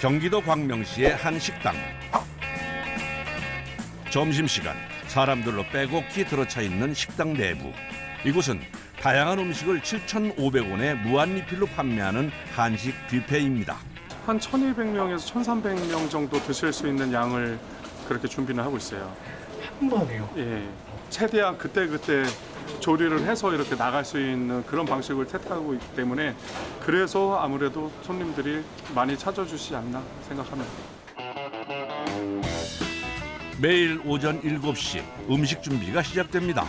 경기도 광명시의 한 식당. 점심시간 사람들로 빼곡히 들어차 있는 식당 내부. 이곳은 다양한 음식을 7,500원에 무한리필로 판매하는 한식 뷔페입니다. 한 1,200명에서 1,300명 정도 드실 수 있는 양을 그렇게 준비는 하고 있어요. 한 번에요? 예, 최대한 그때그때 조리를 해서 이렇게 나갈 수 있는 그런 방식을 택하고 있기 때문에 그래서 아무래도 손님들이 많이 찾아주시지 않나 생각합니다. 매일 오전 7시 음식 준비가 시작됩니다.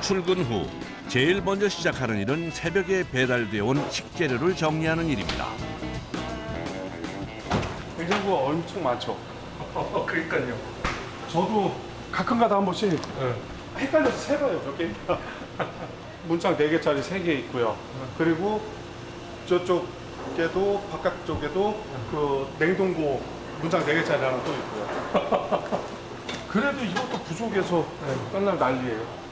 출근 후 제일 먼저 시작하는 일은 새벽에 배달되어 온 식재료를 정리하는 일입니다. 냉장고가 엄청 많죠. 그러니까요. 저도 가끔가다 한 번씩 헷갈려서 세봐요. 몇 개? 문짝 4개짜리 3개 있고요. 그리고 저쪽에도 바깥쪽에도 그 냉동고 문짝 4개짜리 하나 또 있고요. 그래도 이것도 부족해서 맨날 난리예요.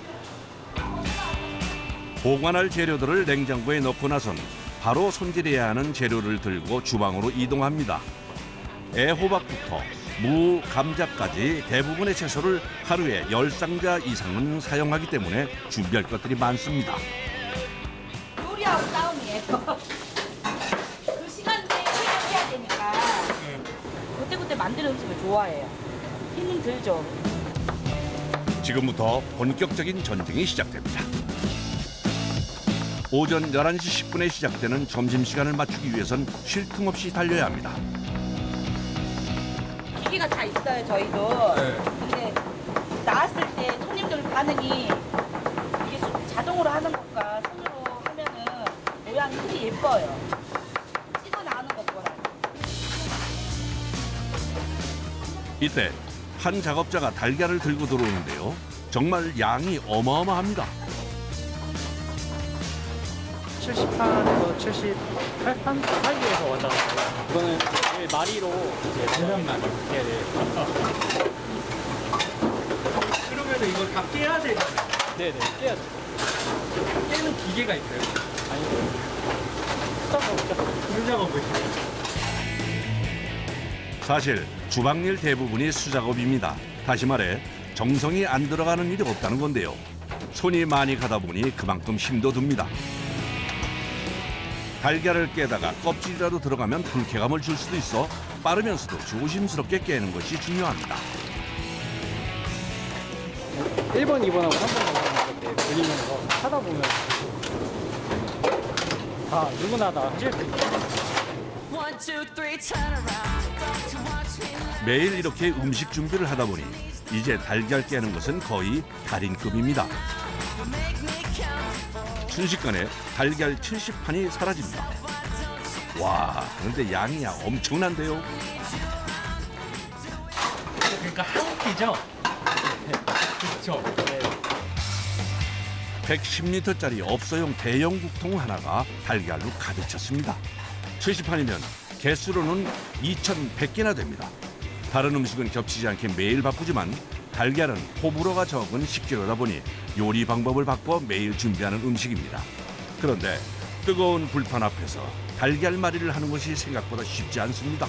보관할 재료들을 냉장고에 넣고 나선 바로 손질해야 하는 재료를 들고 주방으로 이동합니다. 애호박부터 무, 감자까지 대부분의 채소를 하루에 10상자 이상은 사용하기 때문에 준비할 것들이 많습니다. 요리하고 싸움이에요. 그 시간대에 해야 되니까 그때그때 만드는 음식을 좋아해요. 힘은 들죠. 지금부터 본격적인 전쟁이 시작됩니다. 오전 11시 10분에 시작되는 점심시간을 맞추기 위해선 쉴 틈 없이 달려야 합니다. 기기가 다 있어요, 저희도. 근데 나왔을 때 손님들 반응이 이게 자동으로 하는 것과 손으로 하면은 모양이 되게 예뻐요. 찍어 나오는 것보다. 이때 한 작업자가 달걀을 들고 들어오는데요. 정말 양이 어마어마합니다. 70판에서 78판 사이에서 왔다 갔다 해요. 이거는 마리로 이제 분량만 해야 돼요. 그러면 이거 다 깨야 되잖아요. 네네, 깨야죠. 깨는 기계가 있어요? 아니요. 수작업을 해요. 사실 주방일 대부분이 수작업입니다. 다시 말해 정성이 안 들어가는 일이 없다는 건데요. 손이 많이 가다 보니 그만큼 힘도 듭니다. 달걀을 깨다가 껍질이라도 들어가면 불쾌감을 줄 수도 있어 빠르면서도 조심스럽게 깨는 것이 중요합니다. 1번, 2번하고 3번 이렇게 돌리면서 하다 보면 다 누구나 다 하실 수 있어요. 매일 이렇게 음식 준비를 하다 보니 이제 달걀 깨는 것은 거의 달인급입니다. 순식간에 달걀 70판이 사라집니다. 와, 그런데 양이 엄청난데요. 그러니까 한 끼죠? 그렇죠. 110리터짜리 업소용 대형 국통 하나가 달걀로 가득 찼습니다. 70판이면 개수로는 2,100개나 됩니다. 다른 음식은 겹치지 않게 매일 바쁘지만 달걀은 호불호가 적은 식재료다 보니 요리 방법을 바꿔 매일 준비하는 음식입니다. 그런데 뜨거운 불판 앞에서 달걀말이를 하는 것이 생각보다 쉽지 않습니다.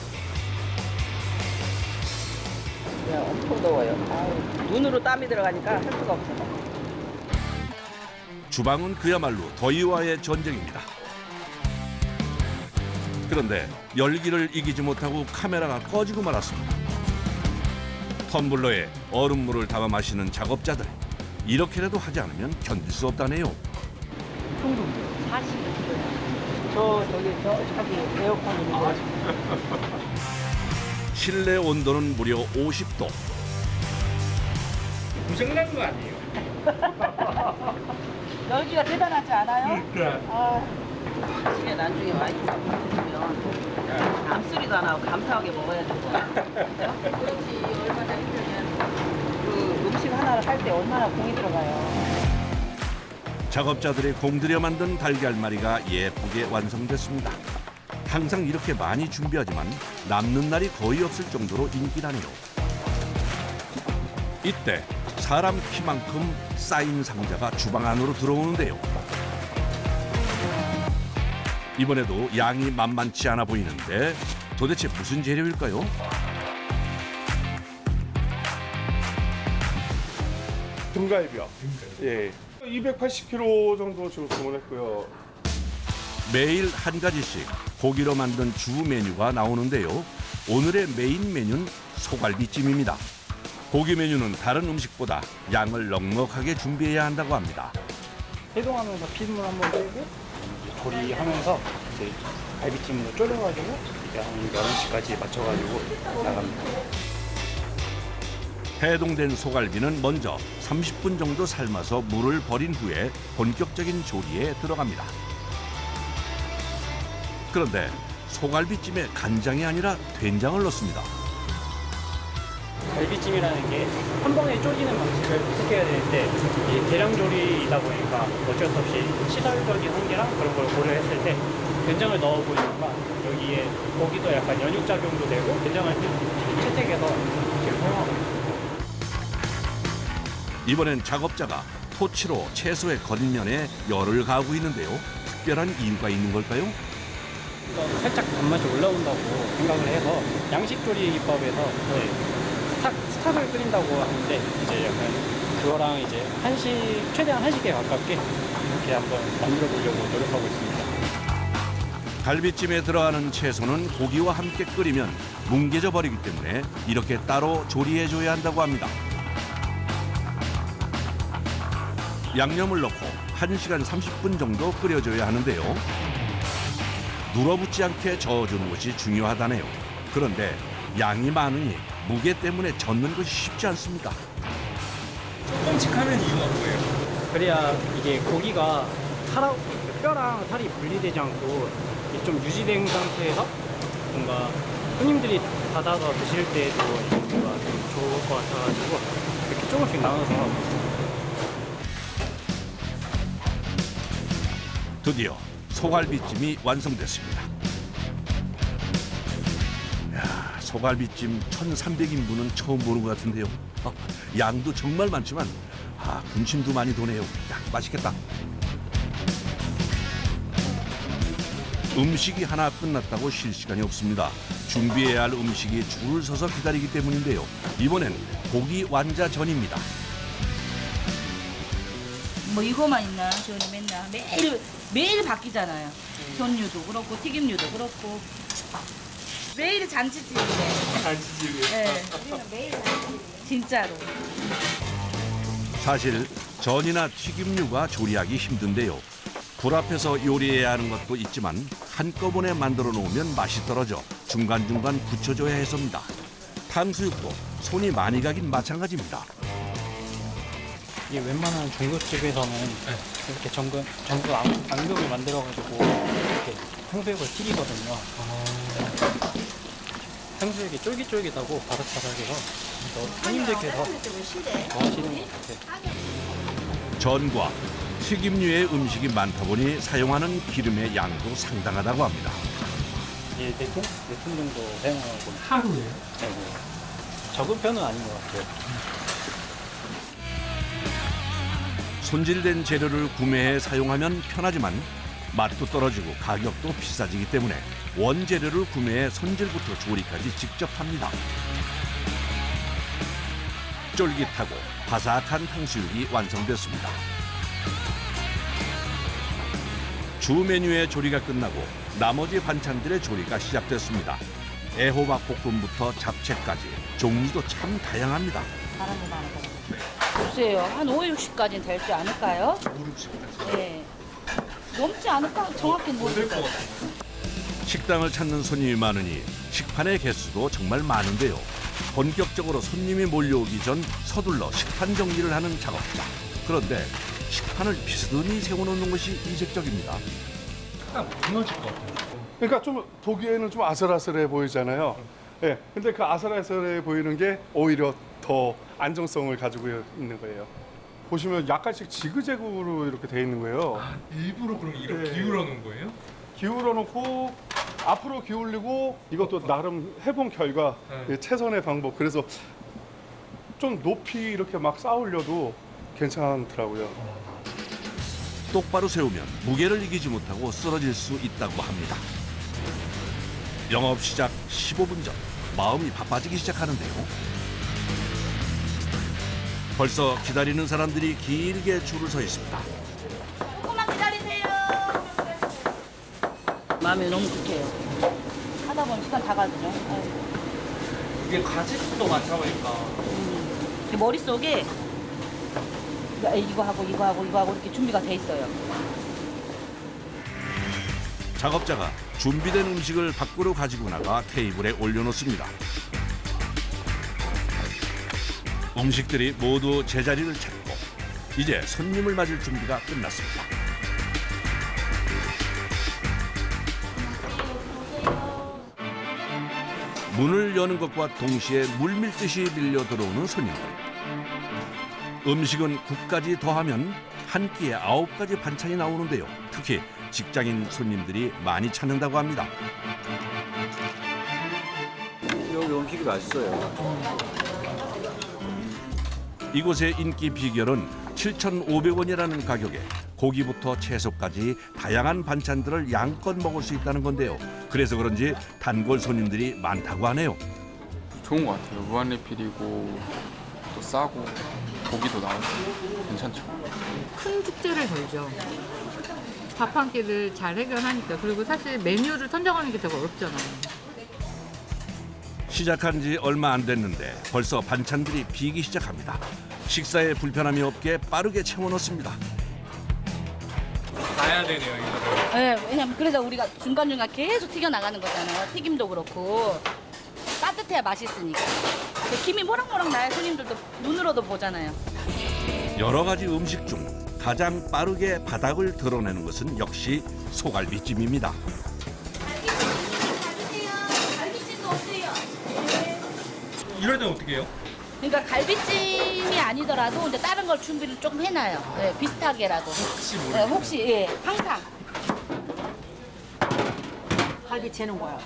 엄청 더워요. 아유, 눈으로 땀이 들어가니까 할 수가 없어요. 주방은 그야말로 더위와의 전쟁입니다. 그런데 열기를 이기지 못하고 카메라가 꺼지고 말았습니다. 텀블러에 얼음물을 담아 마시는 작업자들. 이렇게라도 하지 않으면 견딜 수 없다네요. 40도요. 저기 에어컨 있는 거. 실내 온도는 무려 50도. 고장난 거 아니에요? 열기가 대단하지 않아요? 그러니까. 집에 나중에 많이 잡수면 암소리도 안 하고 감사하게 먹어야 되고. 그렇지, 얼마나 힘들면 그 음식 하나를 할 때 얼마나 공이 들어가요. 작업자들이 공들여 만든 달걀말이가 예쁘게 완성됐습니다. 항상 이렇게 많이 준비하지만 남는 날이 거의 없을 정도로 인기라네요. 이때 사람 키만큼 쌓인 상자가 주방 안으로 들어오는데요. 이번에도 양이 만만치 않아 보이는데 도대체 무슨 재료일까요? 등갈비요. 예. 280kg 정도 지금 주문했고요. 매일 한 가지씩 고기로 만든 주 메뉴가 나오는데요. 오늘의 메인 메뉴는 소갈비찜입니다. 고기 메뉴는 다른 음식보다 양을 넉넉하게 준비해야 한다고 합니다. 해동하면서 피물 한번 빼고 이제 조리하면서 이제 갈비찜으로 졸여가지고 이제 한 11시까지 맞춰가지고 나갑니다. 해동된 소갈비는 먼저 30분 정도 삶아서 물을 버린 후에 본격적인 조리에 들어갑니다. 그런데 소갈비찜에 간장이 아니라 된장을 넣습니다. 갈비찜이라는 게 한 번에 쪼개는 방식을 택해야 되는데 이 대량 조리이다 보니까 어쩔 수 없이 시설적인 한계랑 그런 걸 고려했을 때 된장을 넣어보니까 여기에 고기도 약간 연육작용도 되고 된장을 채택해서 지금 사용하고 있습니다. 이번엔 작업자가 토치로 채소의 겉면에 열을 가하고 있는데요. 특별한 이유가 있는 걸까요? 살짝 단맛이 올라온다고 생각을 해서 양식 조리 기법에서 스탁을 끓인다고 하는데 이제 약간 그거랑 이제 최대한 한식에 가깝게 이렇게 한번 만들어 보려고 노력하고 있습니다. 갈비찜에 들어가는 채소는 고기와 함께 끓이면 뭉개져 버리기 때문에 이렇게 따로 조리해줘야 한다고 합니다. 양념을 넣고 1시간 30분 정도 끓여줘야 하는데요. 눌어붙지 않게 저어주는 것이 중요하다네요. 그런데 양이 많으니 무게 때문에 젓는 것이 쉽지 않습니다. 조금씩 하는 이유가 뭐예요? 그래야 이게 고기가 뼈랑 살이 분리되지 않고 이게 좀 유지된 상태에서 뭔가 손님들이 받아서 드실 때도 뭔가 좀 좋을 것 같아가지고 이렇게 조금씩 나눠서 드디어 소갈비찜이 완성됐습니다. 야, 소갈비찜 1,300인분은 처음 보는 것 같은데요. 양도 정말 많지만 군침도 많이 도네요. 야, 맛있겠다. 음식이 하나 끝났다고 쉴 시간이 없습니다. 준비해야 할 음식이 줄을 서서 기다리기 때문인데요. 이번엔 고기 완자전입니다. 뭐 이거만 있나? 저는 맨날 매일 바뀌잖아요. 전류도 그렇고 튀김류도 그렇고 매일 잔치집이래. 잔치집이요? 네, 우리는 매일 잔치집. 진짜로. 사실 전이나 튀김류가 조리하기 힘든데요. 불 앞에서 요리해야 하는 것도 있지만 한꺼번에 만들어 놓으면 맛이 떨어져 중간중간 붙여줘야 해서입니다. 탕수육도 손이 많이 가긴 마찬가지입니다. 이게 웬만한 중국집에서는 이렇게 전구 앙벽을 만들어가지고 이렇게 탕수육을 튀기거든요. 탕수육이 쫄깃쫄깃하고 바삭바삭해서 손님들께서 좋아하시는 것 같아요. 전과 튀김류의 음식이 많다 보니 사용하는 기름의 양도 상당하다고 합니다. 예, 4톤 정도 사용하고 있습니다. 하루에요? 네, 네. 적은 편은 아닌 것 같아요. 손질된 재료를 구매해 사용하면 편하지만 맛도 떨어지고 가격도 비싸지기 때문에 원재료를 구매해 손질부터 조리까지 직접 합니다. 쫄깃하고 바삭한 탕수육이 완성됐습니다. 주 메뉴의 조리가 끝나고 나머지 반찬들의 조리가 시작됐습니다. 애호박 볶음부터 잡채까지 종류도 참 다양합니다. 바람이 많은 거. 글쎄요, 한 5, 60까지는 되지 않을까요? 5, 60까지. 네. 넘지 않을까? 정확히는 모르겠어요. 식당을 찾는 손님이 많으니 식판의 개수도 정말 많은데요. 본격적으로 손님이 몰려오기 전 서둘러 식판 정리를 하는 작업자. 그런데 식판을 비스듬히 세워놓는 것이 이색적입니다. 딱 무너질 것 같아요. 그러니까 좀 보기에는 좀 아슬아슬해 보이잖아요. 예. 근데 그 아슬아슬해 보이는 게 오히려 더 안정성을 가지고 있는 거예요. 보시면 약간씩 지그재그로 이렇게 돼 있는 거예요. 일부러 그럼 이렇게 네. 기울여 놓은 거예요? 기울어 놓고 앞으로 기울이고 이것도 나름 해본 결과 네. 최선의 방법. 그래서 좀 높이 이렇게 막 쌓으려도 괜찮더라고요. 똑바로 세우면 무게를 이기지 못하고 쓰러질 수 있다고 합니다. 영업 시작 15분 전 마음이 바빠지기 시작하는데요. 벌써 기다리는 사람들이 길게 줄을 서 있습니다. 조금만 기다리세요. 마음이 너무 급해요. 하다 보면 시간 다 가거든요. 이게 가짓도 많다 보니까 머릿속에 이거 하고 이렇게 준비가 돼 있어요. 작업자가 준비된 음식을 밖으로 가지고 나가 테이블에 올려놓습니다. 음식들이 모두 제자리를 찾고 이제 손님을 맞을 준비가 끝났습니다. 문을 여는 것과 동시에 물밀듯이 밀려 들어오는 손님들. 음식은 국까지 더하면 한 끼에 9가지 반찬이 나오는데요. 특히 직장인 손님들이 많이 찾는다고 합니다. 여기 음식이 맛있어요. 이곳의 인기 비결은 7,500원이라는 가격에 고기부터 채소까지 다양한 반찬들을 양껏 먹을 수 있다는 건데요. 그래서 그런지 단골 손님들이 많다고 하네요. 좋은 것 같아요. 무한리필이고 또 싸고 고기도 나오고 괜찮죠. 큰 축제를 걸죠. 밥 한 끼를 잘 해결하니까. 그리고 사실 메뉴를 선정하는 게 되게 어렵잖아요. 시작한 지 얼마 안 됐는데 벌써 반찬들이 비기 시작합니다. 식사에 불편함이 없게 빠르게 채워넣습니다. 가야 되네요, 이거를. 네, 왜냐면 그래서 우리가 중간중간 계속 튀겨 나가는 거잖아요. 튀김도 그렇고 따뜻해야 맛있으니까. 김이 모락모락 나야 손님들도 눈으로도 보잖아요. 여러 가지 음식 중 가장 빠르게 바닥을 드러내는 것은 역시 소갈비찜입니다. 갈비찜도 없어요. 이럴 땐 어떻게 해요? 그러니까 갈비찜이 아니더라도 이제 다른 걸 준비를 조금 해놔요. 네, 비슷하게라도. 혹시 모르 네, 혹시 예, 항상. 갈비 재는 거야.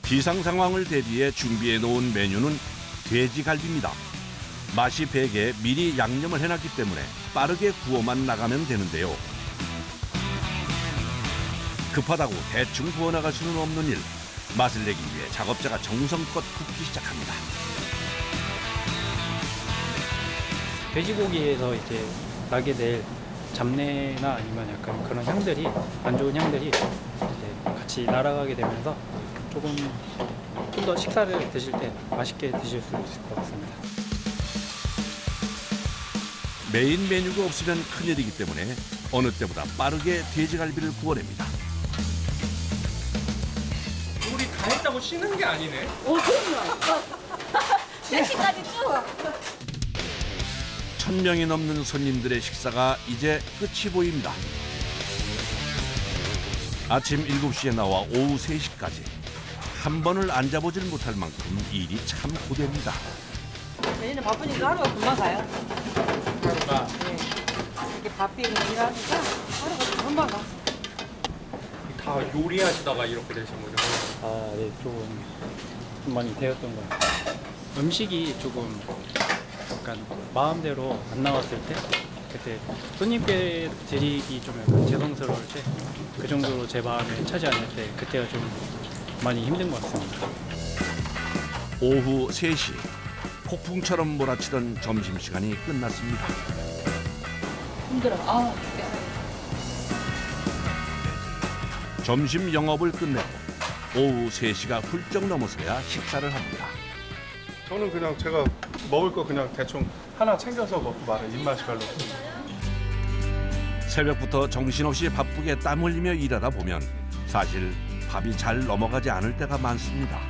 비상 상황을 대비해 준비해 놓은 메뉴는 돼지갈비입니다. 맛이 배게 미리 양념을 해놨기 때문에 빠르게 구워만 나가면 되는데요. 급하다고 대충 구워나갈 수는 없는 일. 맛을 내기 위해 작업자가 정성껏 굽기 시작합니다. 돼지고기에서 이제 나게 될 잡내나 아니면 약간 그런 향들이 안 좋은 향들이 이제 같이 날아가게 되면서 조금 좀 더 식사를 드실 때 맛있게 드실 수 있을 것 같습니다. 메인 메뉴가 없으면 큰일이기 때문에 어느 때보다 빠르게 돼지갈비를 구워냅니다. 우리 다 했다고 쉬는 게 아니네. 그럼요. 3시까지 쭉. 1,000명이 넘는 손님들의 식사가 이제 끝이 보입니다. 아침 7시에 나와 오후 3시까지 한 번을 앉아보질 못할 만큼 일이 참 고됩니다. 저희는 바쁘니까 하루가 금방 가요. 하루가 이렇게 바삐 일하니까 하루가 금방 가. 다 요리하시다가 이렇게 되신 거죠? 아, 네, 좀 많이 되었던 것 같아요. 음식이 조금 약간 마음대로 안 나왔을 때 그때 손님께 드리기 좀 약간 죄송스러울 때 그 정도로 제 마음에 차지 않을 때 그때가 좀 많이 힘든 것 같습니다. 오후 3시 폭풍처럼 몰아치던 점심시간이 끝났습니다. 힘들어. 아, 점심 영업을 끝내고 오후 3시가 훌쩍 넘어서야 식사를 합니다. 저는 그냥 제가 먹을 거 그냥 대충 하나 챙겨서 먹고 말아요. 입맛이 별로 없어요. 새벽부터 정신없이 바쁘게 땀 흘리며 일하다 보면 사실 밥이 잘 넘어가지 않을 때가 많습니다.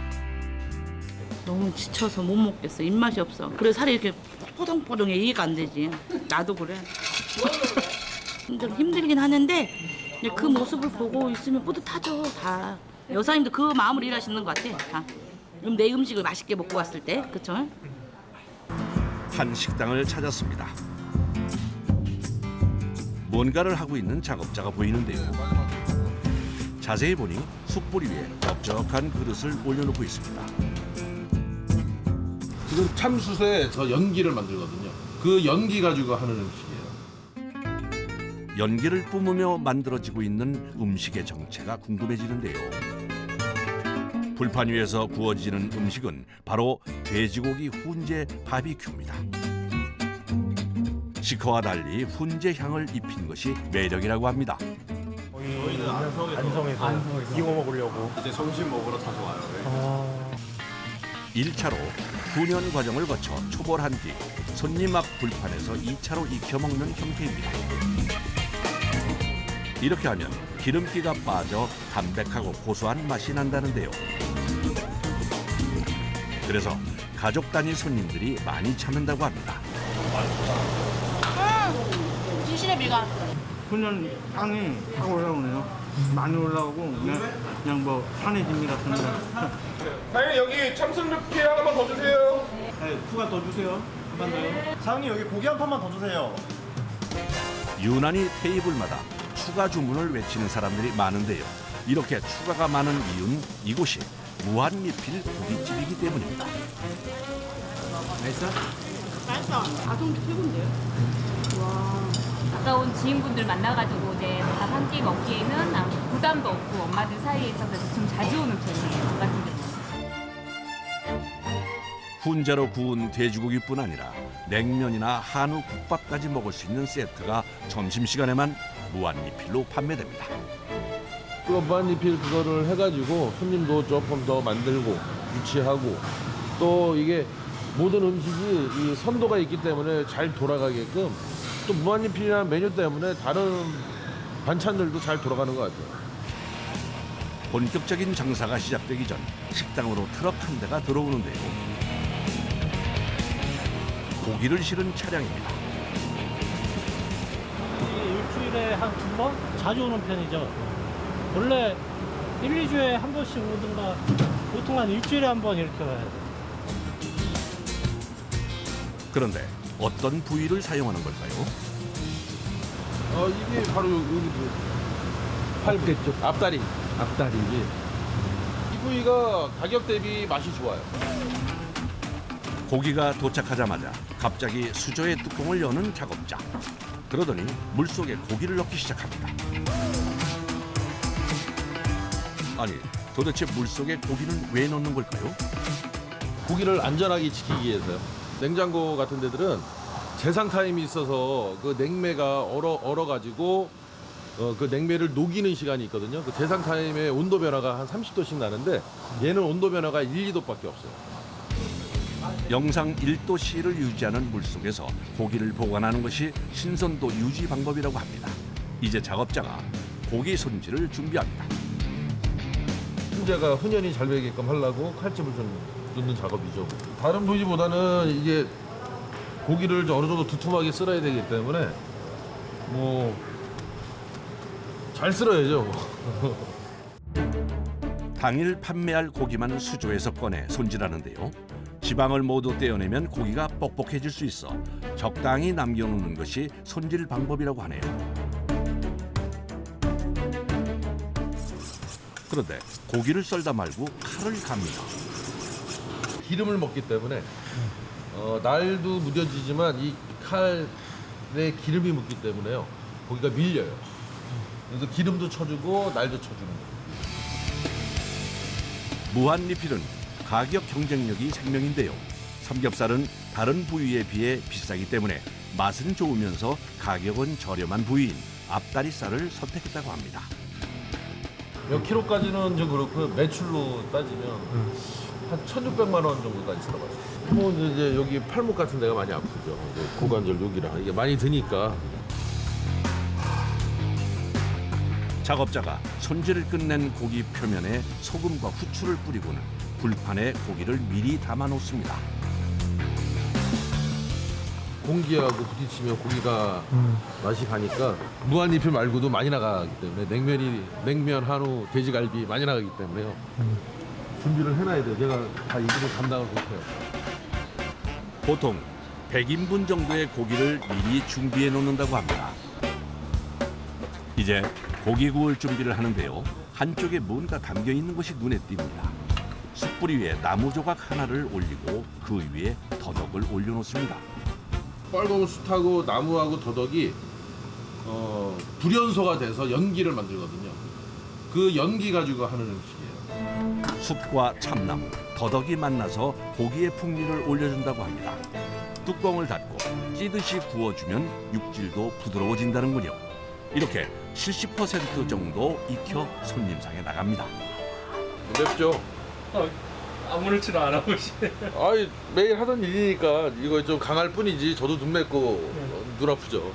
너무 지쳐서 못 먹겠어. 입맛이 없어. 그래서 살이 이렇게 포동포동해. 이해가 안 되지. 나도 그래. 힘들긴 하는데 그 모습을 보고 있으면 뿌듯하죠. 다. 여사님도 그 마음으로 일하시는 것 같아. 다. 그럼 내 음식을 맛있게 먹고 왔을 때. 그쵸? 한 식당을 찾았습니다. 뭔가를 하고 있는 작업자가 보이는데요. 자세히 보니 숯불 위에 넓적한 그릇을 올려놓고 있습니다. 지금 참숯에 저 연기를 만들거든요. 그 연기 가지고 하는 음식이에요. 연기를 뿜으며 만들어지고 있는 음식의 정체가 궁금해지는데요. 불판 위에서 구워지는 음식은 바로 돼지고기 훈제 바비큐입니다. 시커와 달리 훈제 향을 입힌 것이 매력이라고 합니다. 저희는 안성에서 이거 먹으려고. 이제 점심 먹으러 다시 와요. 1차로 훈연 과정을 거쳐 초벌한 뒤 손님 앞 불판에서 2차로 익혀 먹는 형태입니다. 이렇게 하면 기름기가 빠져 담백하고 고소한 맛이 난다는데요. 그래서 가족 단위 손님들이 많이 찾는다고 합니다. 진실의 미간. 훈연 향이 확 올라오네요. 많이 올라오고 그냥 뭐 산해진미 같은 거. 사장님 여기 참숯 육회 하나만 더 주세요. 네, 추가 더 주세요. 한번 더요. 사장님 여기 고기 한 판만 더 주세요. 유난히 테이블마다 추가 주문을 외치는 사람들이 많은데요. 이렇게 추가가 많은 이유는 이곳이 무한리필 고깃집이기 때문입니다. 맛있어. 가성비 최고인데요? 와. 아까 온 지인분들 만나가지고 이제 밥 한 끼 먹기에는 부담도 없고 엄마들 사이에서 그래서 좀 자주 오는 편이에요. 저 같은 경우는. 훈제로 구운 돼지고기뿐 아니라 냉면이나 한우 국밥까지 먹을 수 있는 세트가 점심시간에만 무한리필로 판매됩니다. 그 무한리필 그거를 해가지고 손님도 조금 더 만들고 유치하고 또 이게 모든 음식이 이 선도가 있기 때문에 잘 돌아가게끔 또 무한리필이라는 메뉴 때문에 다른 반찬들도 잘 돌아가는 것 같아요. 본격적인 장사가 시작되기 전 식당으로 트럭 한 대가 들어오는데요. 고기를 실은 차량입니다. 일주일에 한 2번? 자주 오는 편이죠. 원래 1, 2주에 한 번씩 오든가 보통 한 일주일에 한 번 이렇게 와야 돼요. 그런데 어떤 부위를 사용하는 걸까요? 이게 바로 여기 팔겠죠. 앞다리. 앞다리지. 이 부위가 가격 대비 맛이 좋아요. 고기가 도착하자마자 갑자기 수조의 뚜껑을 여는 작업자. 그러더니 물속에 고기를 넣기 시작합니다. 아니, 도대체 물속에 고기는 왜 넣는 걸까요? 고기를 안전하게 지키기 위해서요. 냉장고 같은 데들은 재상 타임이 있어서 그 냉매가 얼어가지고 그 냉매를 녹이는 시간이 있거든요. 그 재상 타임의 온도 변화가 한 30도씩 나는데 얘는 온도 변화가 1, 2도밖에 없어요. 영상 1도씨를 유지하는 물속에서 고기를 보관하는 것이 신선도 유지 방법이라고 합니다. 이제 작업자가 고기 손질을 준비합니다. 훈제가 훈연이 잘 배게끔 하려고 칼집을 좀 넣는 작업이죠. 다른 부위보다는 이게 고기를 어느 정도 두툼하게 썰어야 되기 때문에 뭐 잘 썰어야죠. 당일 판매할 고기만 수조에서 꺼내 손질하는데요. 지방을 모두 떼어내면 고기가 뻑뻑해질 수 있어 적당히 남겨놓는 것이 손질 방법이라고 하네요. 그런데 고기를 썰다 말고 칼을 갑니다. 기름을 먹기 때문에 날도 무뎌지지만 이 칼에 기름이 묻기 때문에요. 고기가 밀려요. 그래서 기름도 쳐주고 날도 쳐주는 거예요. 무한리필은 가격 경쟁력이 생명인데요. 삼겹살은 다른 부위에 비해 비싸기 때문에 맛은 좋으면서 가격은 저렴한 부위인 앞다리살을 선택했다고 합니다. 몇 킬로까지는 좀 그렇고 매출로 따지면 한 1,600만 원 정도까지 들어갔어요. 뭐 이제 여기 팔목 같은 데가 많이 아프죠. 이제 고관절 여기랑 이게 많이 드니까. 작업자가 손질을 끝낸 고기 표면에 소금과 후추를 뿌리고는 불판에 고기를 미리 담아 놓습니다. 공기하고 부딪히면 고기가 맛이 가니까 무한리필 말고도 많이 나가기 때문에 냉면, 한우, 돼지갈비 많이 나가기 때문에요. 준비를 해놔야 돼요. 제가 다 이 일을 감당을 못해요. 보통 100인분 정도의 고기를 미리 준비해 놓는다고 합니다. 이제 고기 구울 준비를 하는데요. 한쪽에 뭔가 담겨 있는 것이 눈에 띕니다. 숯불 위에 나무 조각 하나를 올리고 그 위에 더덕을 올려놓습니다. 빨간 숯하고 나무하고 더덕이 불연소가 돼서 연기를 만들거든요. 그 연기 가지고 하는 음식이에요. 숯과 참나무, 더덕이 만나서 고기의 풍미를 올려준다고 합니다. 뚜껑을 닫고 찌듯이 구워주면 육질도 부드러워진다는군요. 이렇게 70% 정도 익혀 손님상에 나갑니다. 맵죠? 아무렇지도 않아 보시네. 아이, 매일 하던 일이니까 이거 좀 강할 뿐이지 저도 눈 맵고 눈 아프죠.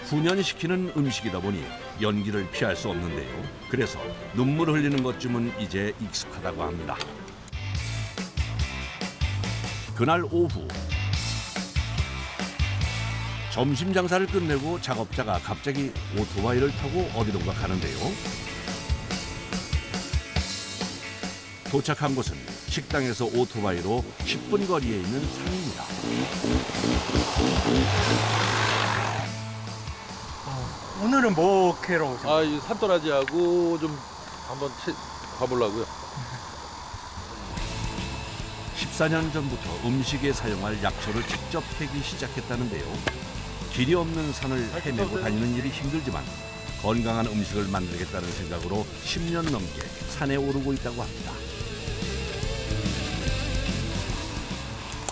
훈연시키는 음식이다 보니 연기를 피할 수 없는데요. 그래서 눈물 흘리는 것쯤은 이제 익숙하다고 합니다. 그날 오후 점심 장사를 끝내고 작업자가 갑자기 오토바이를 타고 어디론가 가는데요. 도착한 곳은 식당에서 오토바이로 10분 거리에 있는 산입니다. 오늘은 뭐 캐러 오셨어요? 이 산도라지하고 좀 한번 가보려고요. 14년 전부터 음식에 사용할 약초를 직접 캐기 시작했다는데요. 길이 없는 산을 헤매고 다니는 일이 힘들지만 건강한 음식을 만들겠다는 생각으로 10년 넘게 산에 오르고 있다고 합니다.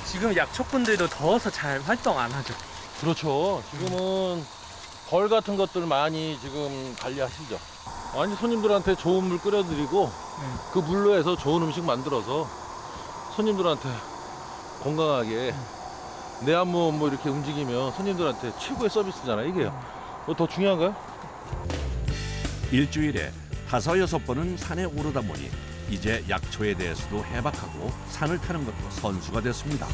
지금 약초꾼들도 더워서 잘 활동 안 하죠. 그렇죠. 지금은 벌 같은 것들 많이 지금 관리하시죠. 아니, 손님들한테 좋은 물 끓여드리고 그 물로 해서 좋은 음식 만들어서 손님들한테 건강하게 내 한몸 뭐 이렇게 움직이면 손님들한테 최고의 서비스잖아요. 이게요. 뭐 더 중요한가요? 일주일에 5-6번은 산에 오르다 보니 이제 약초에 대해서도 해박하고 산을 타는 것도 선수가 됐습니다.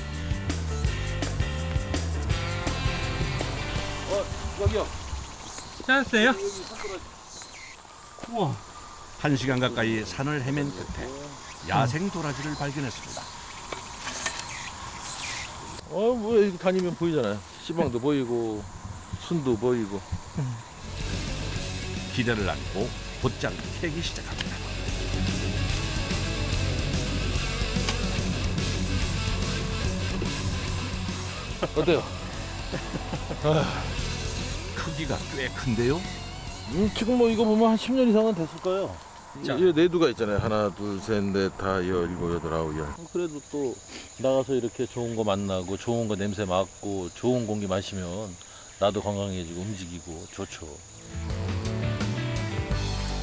여기요. 찾았어요? 우와. 1시간 가까이 산을 헤맨 끝에 야생 도라지를 발견했습니다. 뭐 여기 다니면 보이잖아요. 시방도 보이고 순도 보이고. 기대를 안고 곧장 캐기 시작합니다. 어때요? 크기가 꽤 큰데요? 지금 뭐 이거 보면 한 10년 이상은 됐을 거예요. 이 내두가 있잖아요. 하나, 둘, 셋, 넷, 다, 열, 일곱, 여덟, 아홉, 열. 그래도 또 나가서 이렇게 좋은 거 만나고 좋은 거 냄새 맡고 좋은 공기 마시면 나도 건강해지고 움직이고 좋죠.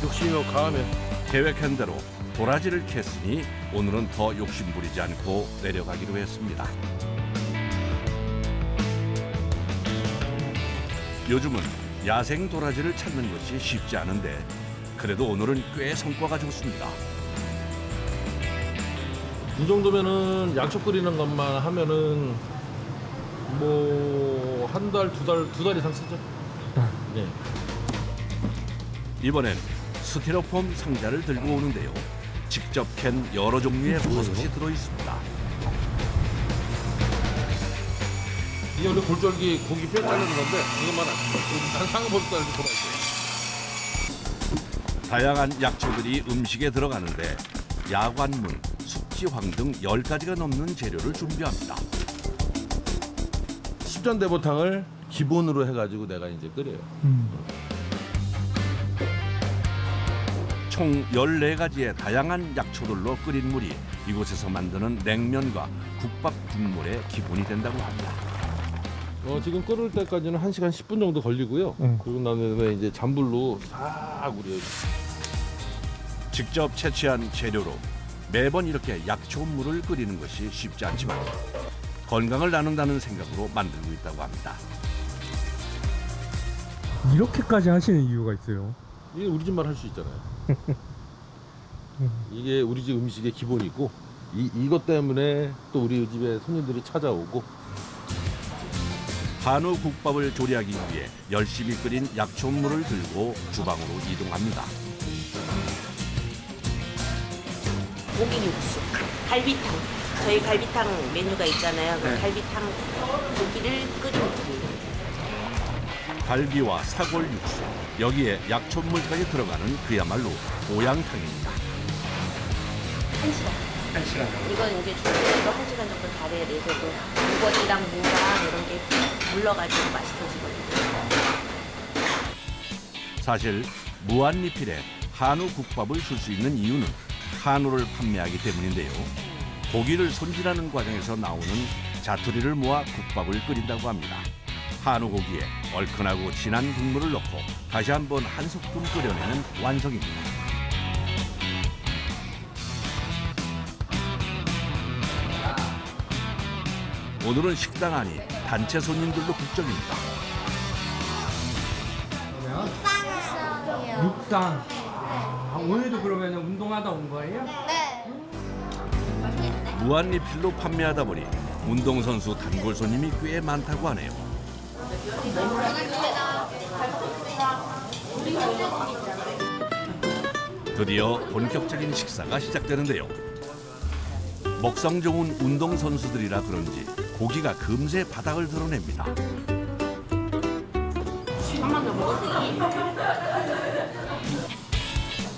욕심이 강하면 계획한 대로 도라지를 캤으니 오늘은 더 욕심 부리지 않고 내려가기로 했습니다. 요즘은 야생 도라지를 찾는 것이 쉽지 않은데 그래도 오늘은 꽤 성과가 좋습니다. 이 정도면은 약초 끓이는 것만 하면은 뭐 한 달, 두 달 이상 쓰죠. 네. 이번엔 스티로폼 상자를 들고 오는데요. 직접 캔 여러 종류의 버섯이 들어 있습니다. 이게 원래 골절기 고기 뼈 자르는 건데 이것만 한 상어버섯도 이렇게 들어있어요. 다양한 약초들이 음식에 들어가는데 야관문, 숙지황 등 10가지가 넘는 재료를 준비합니다. 습전대보탕을 기본으로 해가지고 내가 이제 끓여요. 총 14가지의 다양한 약초들로 끓인 물이 이곳에서 만드는 냉면과 국밥 국물의 기본이 된다고 합니다. 지금 끓을 때까지는 1시간 10분 정도 걸리고요. 그리고 나면 이제 잔불로 싹 우려요. 직접 채취한 재료로 매번 이렇게 약초물을 끓이는 것이 쉽지 않지만 건강을 나눈다는 생각으로 만들고 있다고 합니다. 이렇게까지 하시는 이유가 있어요? 이게 우리 집만 할 수 있잖아요. 이게 우리 집 음식의 기본이고 이것 때문에 또 우리 집에 손님들이 찾아오고 한우 국밥을 조리하기 위해 열심히 끓인 약초물을 들고 주방으로 이동합니다. 고기 육수, 갈비탕. 저희 갈비탕 메뉴가 있잖아요. 그 갈비탕 고기를 끓이면 됩니다. 갈비와 사골 육수, 여기에 약초물까지 들어가는 그야말로 보양탕입니다. 1시간. 이건 이제 중국에서 1시간 정도 달여야 돼서 우거지랑 무랑 이런 게 물러가지고 맛있어지거든요. 사실 무한리필에 한우 국밥을 줄 수 있는 이유는 한우를 판매하기 때문인데요. 고기를 손질하는 과정에서 나오는 자투리를 모아 국밥을 끓인다고 합니다. 한우 고기에 얼큰하고 진한 국물을 넣고 다시 한번 한 소끔 끓여내는 완성입니다. 오늘은 식당 안이 단체 손님들로 북적입니다. 육상. 오늘도 그러면 운동하다 온 거예요? 네. 무한리필로 판매하다 보니 운동선수 단골 손님이 꽤 많다고 하네요. 드디어 본격적인 식사가 시작되는데요. 먹성 좋은 운동선수들이라 그런지 고기가 금세 바닥을 드러냅니다.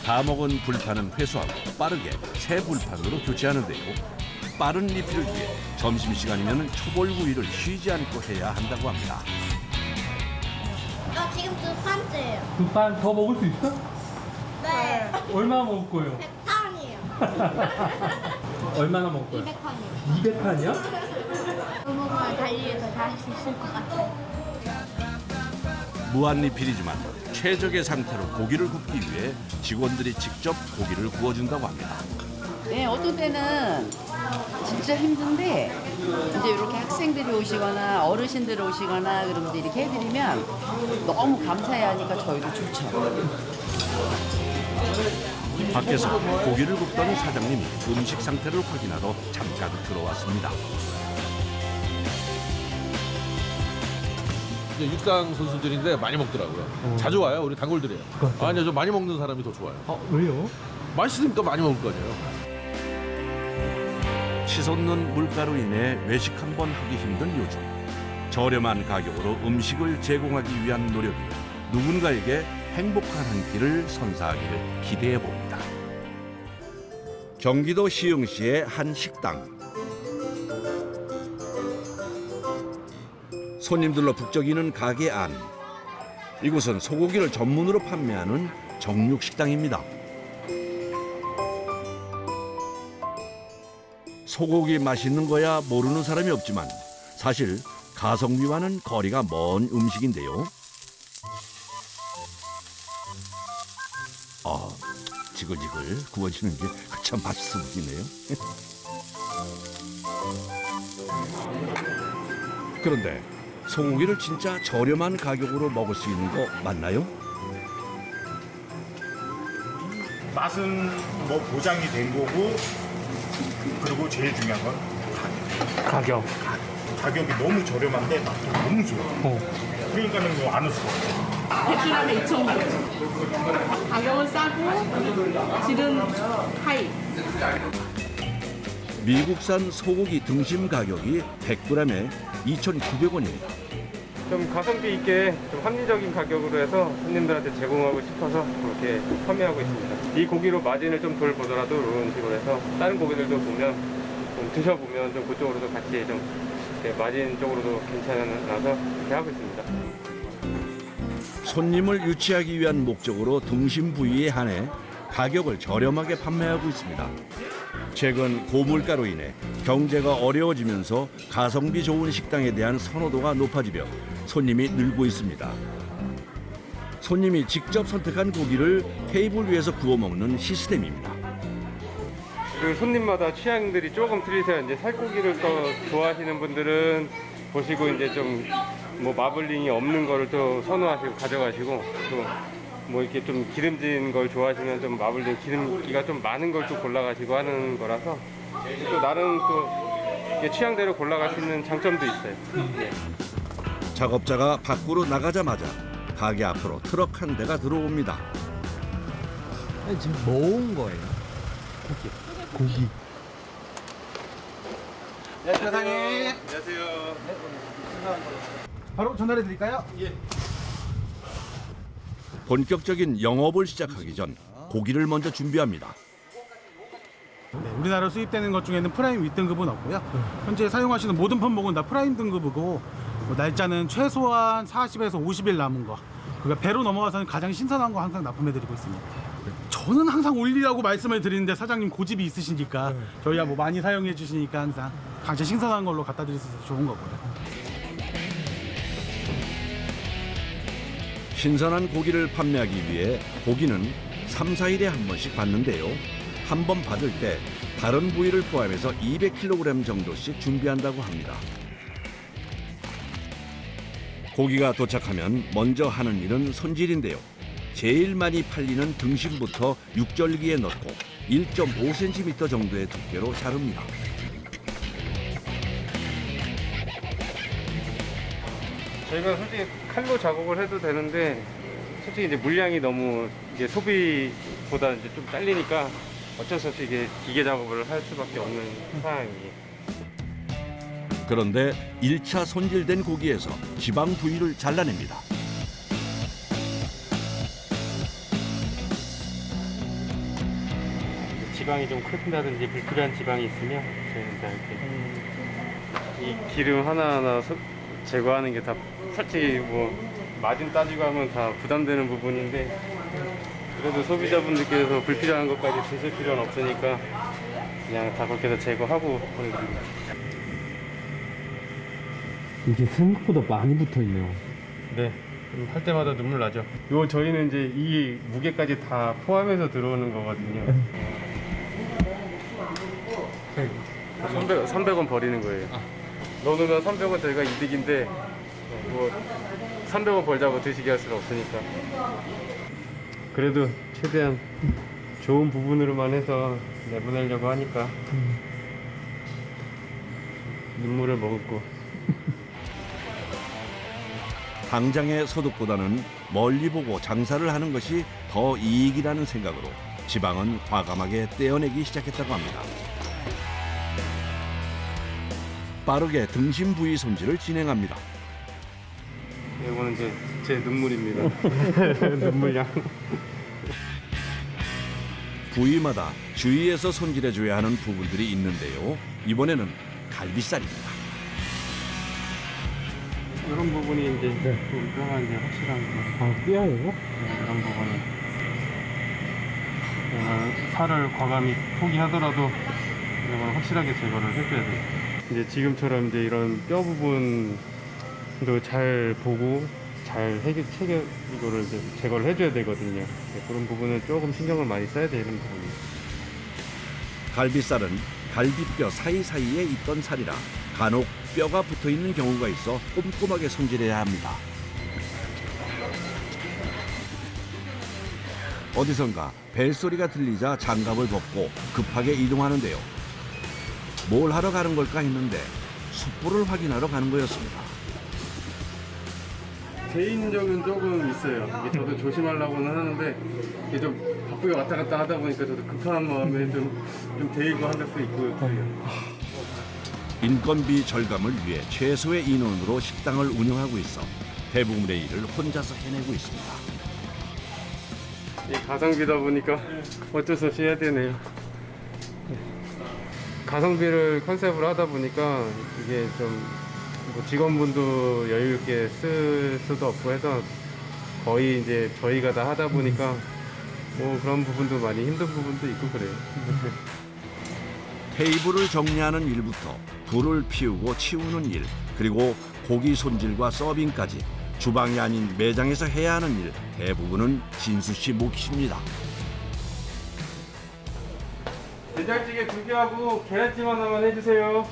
다 먹은 불판은 회수하고 빠르게 새 불판으로 교체하는데요. 빠른 리필을 위해 점심시간이면 초벌구이를 쉬지 않고 해야 한다고 합니다. 지금 2판째예요. 2판 더 먹을 수 있어? 네. 얼마 먹을 거예요? 100판이에요. 얼마나 먹을 거예요? 200판이요. 200판이요? 그 먹으면 달리기에서 다 할 수 있을 것 같아요. 무한리필이지만 최적의 상태로 고기를 굽기 위해 직원들이 직접 고기를 구워준다고 합니다. 네, 어떤 때는 진짜 힘든데 이제 이렇게 학생들이 오시거나 어르신들이 오시거나 그러면 이제 이렇게 해드리면 너무 감사해하니까 저희도 좋죠. 밖에서 고기를 굽던 사장님이 음식 상태를 확인하러 잠깐 들어왔습니다. 육상 선수들인데 많이 먹더라고요. 자주 와요. 우리 단골들이에요. 아니요, 저 많이 먹는 사람이 더 좋아요. 왜요? 맛있으니까 많이 먹을 거 아니에요. 치솟는 물가로 인해 외식 한 번 하기 힘든 요즘. 저렴한 가격으로 음식을 제공하기 위한 노력이 누군가에게 행복한 한 끼를 선사하기를 기대해 봅니다. 경기도 시흥시의 한 식당. 손님들로 북적이는 가게 안. 이곳은 소고기를 전문으로 판매하는 정육식당입니다. 소고기 맛있는 거야 모르는 사람이 없지만 사실 가성비와는 거리가 먼 음식인데요. 지글지글 구워지는 게 참 맛있어 보이네요. 그런데 소고기를 진짜 저렴한 가격으로 먹을 수 있는 거 맞나요? 맛은 뭐 보장이 된 거고, 그리고 제일 중요한 건 가격. 가격이 너무 저렴한데 맛도 너무 좋아. 그러니까는 뭐 안 올 수가 없어. 100g에 2,500원. 가격은 싸고 질은 하이. 미국산 소고기 등심 가격이 100g에 2,900원입니다. 좀 가성비 있게 좀 합리적인 가격으로 해서 손님들한테 제공하고 싶어서 그렇게 판매하고 있습니다. 이 고기로 마진을 좀 덜 보더라도 이런 식으로 해서 다른 고기들도 보면 좀 드셔보면 좀 그쪽으로도 같이 좀 마진 쪽으로도 괜찮아서 이렇게 하고 있습니다. 손님을 유치하기 위한 목적으로 등심 부위에 한해 가격을 저렴하게 판매하고 있습니다. 최근 고물가로 인해 경제가 어려워지면서 가성비 좋은 식당에 대한 선호도가 높아지며 손님이 늘고 있습니다. 손님이 직접 선택한 고기를 테이블 위에서 구워 먹는 시스템입니다. 그 손님마다 취향들이 조금 틀리세요. 이제 살코기를 더 좋아하시는 분들은 보시고 이제 좀 뭐 마블링이 없는 거를 또 선호하시고 가져가시고, 또 뭐 이렇게 좀 기름진 걸 좋아하시면 좀 마블링 기름기가 좀 많은 걸 또 골라가시고 하는 거라서 또 나름 또 취향대로 골라갈 수 있는 장점도 있어요. 네. 작업자가 밖으로 나가자마자 가게 앞으로 트럭 한 대가 들어옵니다. 지금 뭐 온 거예요? 고기. 네, 사장님. 안녕하세요. 바로 전화해 드릴까요? 예. 본격적인 영업을 시작하기 전 고기를 먼저 준비합니다. 네, 우리나라로 수입되는 것 중에는 프라임 윗등급은 없고요. 현재 사용하시는 모든 품목은 다 프라임 등급이고, 날짜는 최소한 40에서 50일 남은 거, 그러니까 배로 넘어가서는 가장 신선한 거 항상 납품해드리고 있습니다. 저는 항상 올리라고 말씀을 드리는데 사장님 고집이 있으시니까 저희가 뭐 많이 사용해 주시니까 항상 가장 신선한 걸로 갖다 드릴 수 있어서 좋은 거고요. 신선한 고기를 판매하기 위해 고기는 3, 4일에 한 번씩 받는데요. 한 번 받을 때 다른 부위를 포함해서 200kg 정도씩 준비한다고 합니다. 고기가 도착하면 먼저 하는 일은 손질인데요. 제일 많이 팔리는 등심부터 육절기에 넣고 1.5cm 정도의 두께로 자릅니다. 저희가 솔직히 칼로 작업을 해도 되는데 솔직히 이제 물량이 너무 이게 소비보다 이제 좀 잘리니까 어쩔 수 없이 이게 기계 작업을 할 수밖에 없는 상황이에요. 그런데 1차 손질된 고기에서 지방 부위를 잘라냅니다. 지방이 좀 크다든지 불필요한 지방이 있으면 저희는 다 이렇게 이 기름 하나하나 제거하는 게 다 솔직히 뭐 마진 따지고 하면 다 부담되는 부분인데 그래도 소비자분들께서 불필요한 것까지 드실 필요는 없으니까 그냥 다 그렇게 해서 제거하고 보내드립니다. 이게 생각보다 많이 붙어 있네요. 네, 할 때마다 눈물 나죠. 요 저희는 이제 이 무게까지 다 포함해서 들어오는 거거든요. 300원 버리는 거예요. 넣어놓으면 300원 저희가 이득인데 뭐 300원 벌자고 드시게 할 수는 없으니까 그래도 최대한 좋은 부분으로만 해서 내보내려고 하니까 눈물을 머금고 당장의 소득보다는 멀리 보고 장사를 하는 것이 더 이익이라는 생각으로 지방은 과감하게 떼어내기 시작했다고 합니다. 빠르게 등심 부위 손질을 진행합니다. 이거는 이제 제 눈물입니다. 눈물량. 부위마다 주의해서 손질해줘야 하는 부분들이 있는데요. 이번에는 갈비살입니다. 이런 부분이 이제 뼈가 이제 확실한 거. 아, 뼈예요? 네, 이런 부분이. 살을 과감히 포기하더라도 이런 걸 확실하게 제거를 해줘야 돼요. 이제 지금처럼 이제 이런 뼈 부분도 잘 보고 잘 이거를 이제 제거를 해줘야 되거든요. 네, 그런 부분은 조금 신경을 많이 써야 되는 부분이에요. 갈비살은 갈비뼈 사이사이에 있던 살이라 간혹 뼈가 붙어있는 경우가 있어 꼼꼼하게 손질해야 합니다. 어디선가 벨소리가 들리자 장갑을 벗고 급하게 이동하는데요. 뭘 하러 가는 걸까 했는데 숯불을 확인하러 가는 거였습니다. 개인적인 조금 있어요. 이게 저도 조심하려고는 하는데 이게 좀 바쁘게 왔다 갔다 하다 보니까 저도 급한 마음에 좀 데이고 한 것도 있고요. 인건비 절감을 위해 최소의 인원으로 식당을 운영하고 있어 대부분의 일을 혼자서 해내고 있습니다. 이 가성비다 보니까 어쩔 수 없이 해야 되네요. 가성비를 컨셉으로 하다 보니까 이게 좀 뭐 직원분도 여유 있게 쓸 수도 없고 해서 거의 이제 저희가 다 하다 보니까 뭐 그런 부분도 많이 힘든 부분도 있고 그래요. 테이블을 정리하는 일부터 불을 피우고 치우는 일, 그리고 고기 손질과 서빙까지 주방이 아닌 매장에서 해야 하는 일 대부분은 진수 씨 몫입니다. 된장찌개 2개하고 계란찜 하나만 해주세요.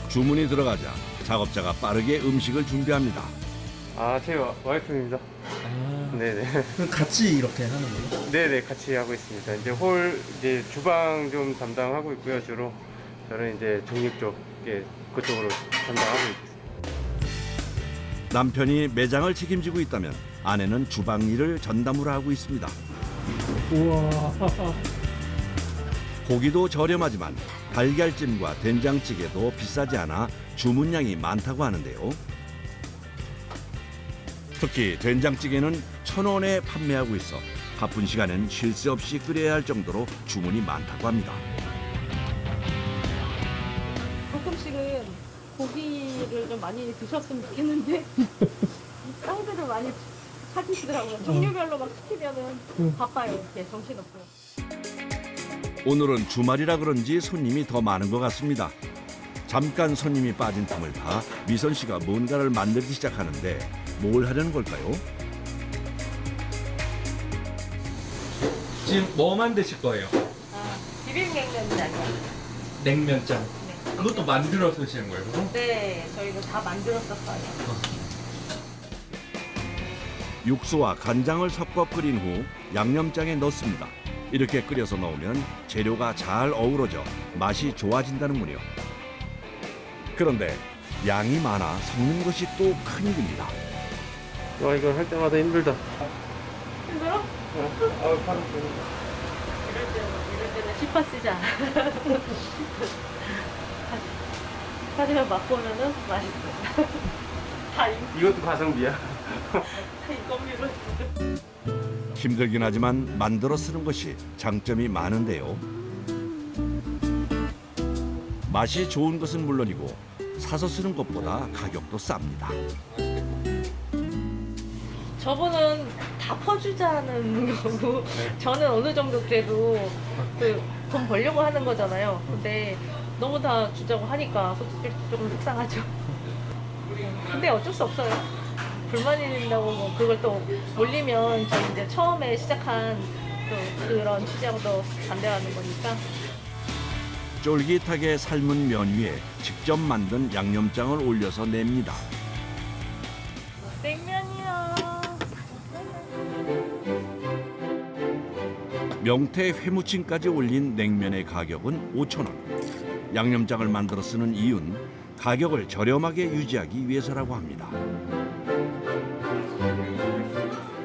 주문이 들어가자 작업자가 빠르게 음식을 준비합니다. 아, 제 와이프입니다. 네네. 그럼 같이 이렇게 하는 거예요? 네네, 같이 하고 있습니다. 이제 주방 좀 담당하고 있고요, 주로. 저는 이제 정육 쪽에 그쪽으로 담당하고 있습니다. 남편이 매장을 책임지고 있다면 아내는 주방 일을 전담으로 하고 있습니다. 우와. 고기도 저렴하지만 달걀찜과 된장찌개도 비싸지 않아 주문량이 많다고 하는데요. 특히 된장찌개는 1,000원에 판매하고 있어 바쁜 시간엔 쉴 새 없이 끓여야 할 정도로 주문이 많다고 합니다. 가끔씩은 고기를 좀 많이 드셨으면 좋겠는데 사이드를 많이 찾으시더라고요. 종류별로 막 시키면은 바빠요. 이렇게 정신없어요. 오늘은 주말이라 그런지 손님이 더 많은 것 같습니다. 잠깐 손님이 빠진 틈을 타 미선 씨가 뭔가를 만들기 시작하는데 뭘 하려는 걸까요? 지금 뭐 만드실 거예요? 비빔냉면장이요. 냉면장. 그것도 만들어서 드시는 거예요, 그럼? 네, 저희도 다 만들었었어요. 육수와 간장을 섞어 끓인 후 양념장에 넣습니다. 이렇게 끓여서 넣으면 재료가 잘 어우러져 맛이 좋아진다는군요. 그런데 양이 많아 섞는 것이 또 큰일입니다. 와, 이거 할 때마다 힘들다. 힘들어? 이럴 때는 시파 쓰자. 하지만 맛보면은 맛있어. 다 이것도 가성비야. 이거미로. 힘들긴 하지만 만들어 쓰는 것이 장점이 많은데요. 맛이 좋은 것은 물론이고 사서 쓰는 것보다 가격도 쌉니다. 저분은 다 퍼주자는 거고 저는 어느 정도 그래도 돈 벌려고 하는 거잖아요. 근데 너무 다 주자고 하니까 솔직히 조금 속상하죠. 근데 어쩔 수 없어요. 불만이 된다고 뭐 그걸 또 올리면 저희 이제 처음에 시작한 또 그런 취지하고도 반대하는 거니까. 쫄깃하게 삶은 면 위에 직접 만든 양념장을 올려서 냅니다. 냉면이요. 명태 회무침까지 올린 냉면의 가격은 5,000원. 양념장을 만들어 쓰는 이유는 가격을 저렴하게 유지하기 위해서라고 합니다.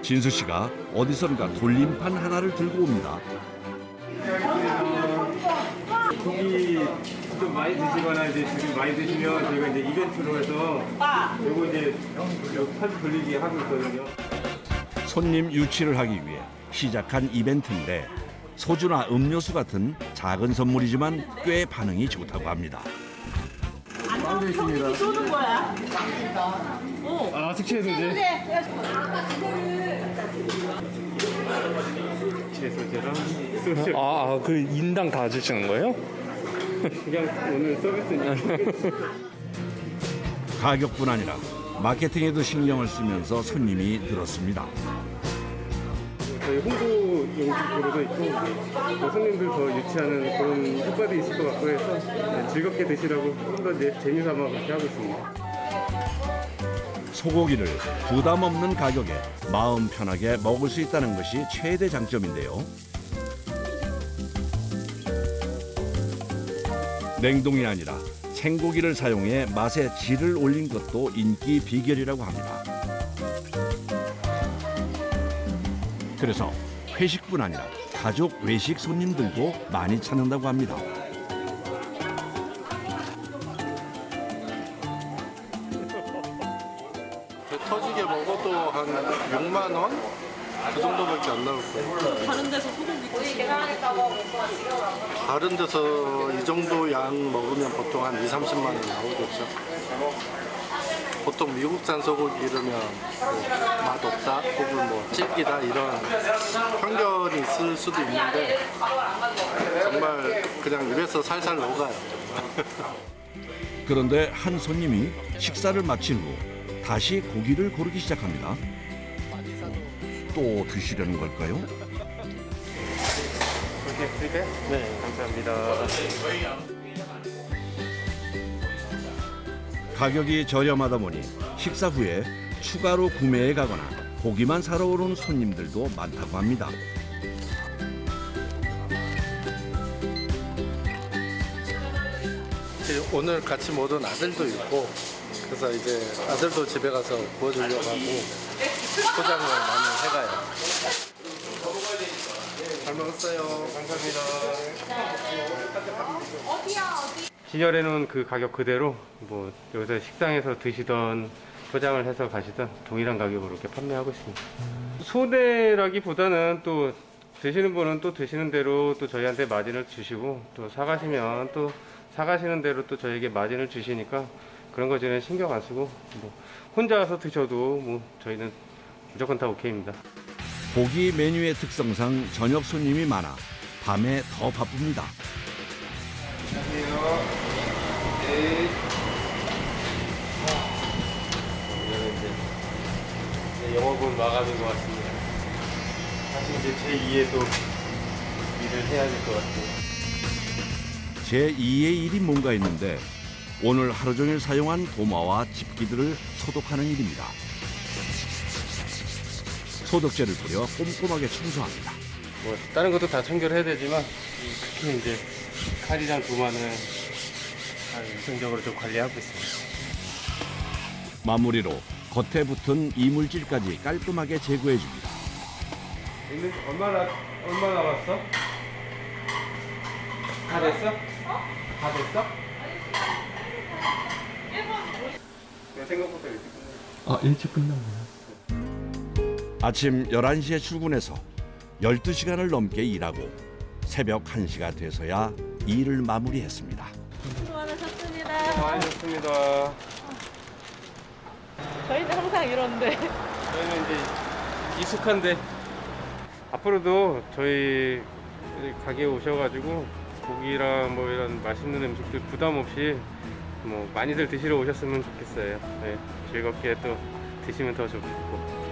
진수 씨가 어디선가 돌림판 하나를 들고 옵니다. 고기 좀 많이 드시거나 이제 지금 많이 드시면 저희가 이제 이벤트로 해서 요거 이제 판 돌리기 하고 있거든요. 손님 유치를 하기 위해 시작한 이벤트인데 소주나 음료수 같은 작은 선물이지만 꽤 반응이 좋다고 합니다. 형님이 쏘는 거야. 아, 숙취해서 이제. 채소제랑 소주. 그 인당 다 주시는 거예요? 그냥 오늘 서비스니까. 가격뿐 아니라 마케팅에도 신경을 쓰면서 손님이 늘었습니다. 저희 홍보 용도로도 있고 뭐 손님들 더 유치하는 그런 효과도 있을 것 같고 해서 즐겁게 드시라고 좀 더 이제 재미삼아 그렇게 하고 있습니다. 소고기를 부담 없는 가격에 마음 편하게 먹을 수 있다는 것이 최대 장점인데요. 냉동이 아니라 생고기를 사용해 맛의 질을 올린 것도 인기 비결이라고 합니다. 그래서 회식뿐 아니라 가족 외식 손님들도 많이 찾는다고 합니다. 배 터지게 먹어도 한 6만 원? 그 정도밖에 안 나올 거예요. 다른 데서 소고기 드시면 다른 데서 이 정도 양 먹으면 보통 한 2, 30만 원 나오겠죠. 보통 미국산 소고기 이러면 맛없다 혹은 뭐 질기다 이런 편견이 있을 수도 있는데 정말 그냥 입에서 살살 녹아요. 그런데 한 손님이 식사를 마친 후 다시 고기를 고르기 시작합니다. 또 드시려는 걸까요? 그렇게 드릴까요? 네, 감사합니다. 가격이 저렴하다 보니 식사 후에 추가로 구매해 가거나 고기만 사러 오는 손님들도 많다고 합니다. 오늘 같이 못 온 아들도 있고 그래서 이제 아들도 집에 가서 구워주려고 하고 포장을 많이 해가요. 잘 먹었어요. 감사합니다. 진열해놓은 그 가격 그대로 뭐 여기서 식당에서 드시던 포장을 해서 가시던 동일한 가격으로 이렇게 판매하고 있습니다. 손해라기보다는 또 드시는 분은 또 드시는 대로 또 저희한테 마진을 주시고 또 사가시면 또 사가시는 대로 또 저희에게 마진을 주시니까 그런 거 저는 신경 안 쓰고 뭐 혼자 와서 드셔도 뭐 저희는 무조건 다 오케이입니다. 고기 메뉴의 특성상 저녁 손님이 많아 밤에 더 바쁩니다. 안녕하세요. 네. 오늘은 이제 영업은 마감인 것 같습니다. 사실 이제 제2의 또 일을 해야 될 것 같아요. 제2의 일이 뭔가 있는데 오늘 하루 종일 사용한 도마와 집기들을 소독하는 일입니다. 소독제를 뿌려 꼼꼼하게 청소합니다. 뭐 다른 것도 다 청결해야 되지만 특히 이제 칼이랑 도마는 위생적으로 좀 관리하고 있습니다. 마무리로 겉에 붙은 이물질까지 깔끔하게 제거해 줍니다. 얼마 남았어? 다 됐어? 다 됐어? 생각보다 일찍 끝났어. 일찍 끝났네요. 아침 11시에 출근해서 12시간을 넘게 일하고 새벽 1시가 돼서야 일을 마무리했습니다. 수고 많으셨습니다. 많으셨습니다. 저희는 항상 이런데. 저희는 이제 익숙한데 앞으로도 저희 가게에 오셔가지고 고기랑 뭐 이런 맛있는 음식들 부담 없이 뭐 많이들 드시러 오셨으면 좋겠어요. 네, 즐겁게 또 드시면 더 좋고.